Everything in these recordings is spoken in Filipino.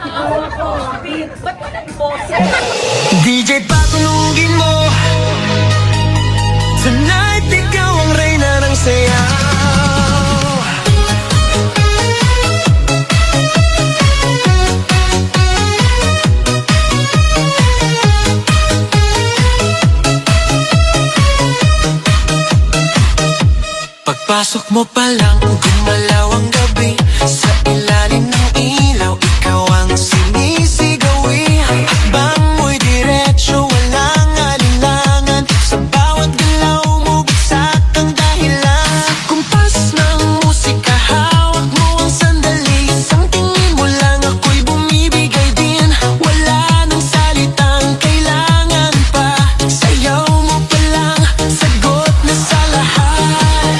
Ba't mo nag-boses? DJ patunugin mo, tonight ikaw ang reyna ng sayaw. Pagpasok mo pa lang, gumalaw ang gabi. Sa ilalim ng ilaw, ikaw ang sinisigawi. Hakbang mo'y diretso, walang alinlangan. Sa bawat galaw mo, bagsak ang dahilan. Sa kumpas ng musika, hawak mo ang sandali. Isang tingin mo lang, ako'y bumibigay din. Wala nang salitang kailangan pa. Sayaw mo pa lang, sagot na sa lahat.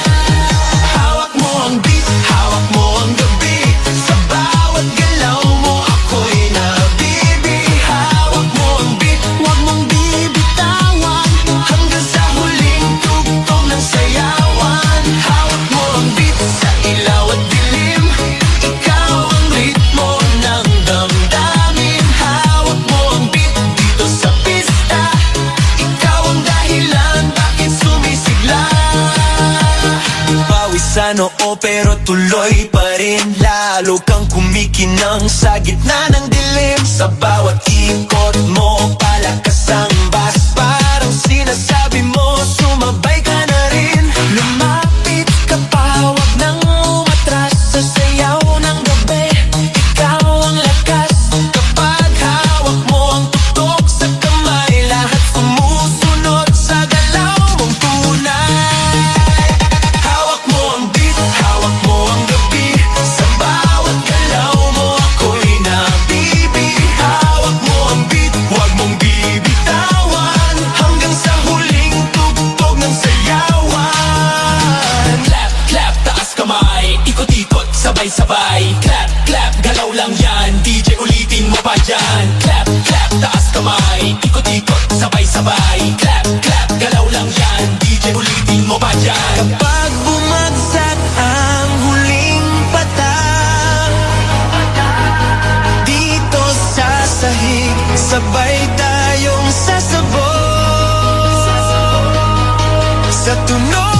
Hawak mo ang beat, hawak mo ang gabi. Sa bawat galaw mo, ako'y nabibi. Hawak mo ang beat, huwag mong bibitawan. Hanggang sa huling tugtog ng sayawan. Hawak mo ang beat, sa ilaw at dilim. Ikaw ang ritmo ng damdamin. Hawak mo ang beat, dito sa pista. Ikaw ang dahilan, bakit sumisigla. Pawisan oo pero tuloy pa rin. Lalo kang kumikinang sa gitna ng dilim. Sa bawat ikot mo, palakas ang bass. Parang sinasabi mo, sumabay ka na rin. Lumapit ka pa, huwag nang umatras. Sa sayaw ng gabi, ikaw ang lakas. Kapag hawak mo ang tutok sa kamay, lahat sumusunod sa galaw mong tunay. Hawak mo ang beat, hawak mo ang gabi. Sa bawat galaw mo, ako'y nabibi. Hawak mo ang beat, huwag mong bibitawan. Hanggang sa huling tugtog ng sayawan. Clap, clap, taas kamay. Ikot-ikot, sabay-sabay. Clap, clap, galaw lang yan. DJ ulitin mo pa dyan. Clap, clap, taas kamay. Ikot-ikot, sabay-sabay. Clap, clap, galaw lang yan. DJ ulitin mo pa dyan. Kapag bumagsak ang huling patak, dito sa sahig, sabay tayong sasabog. Sa tunog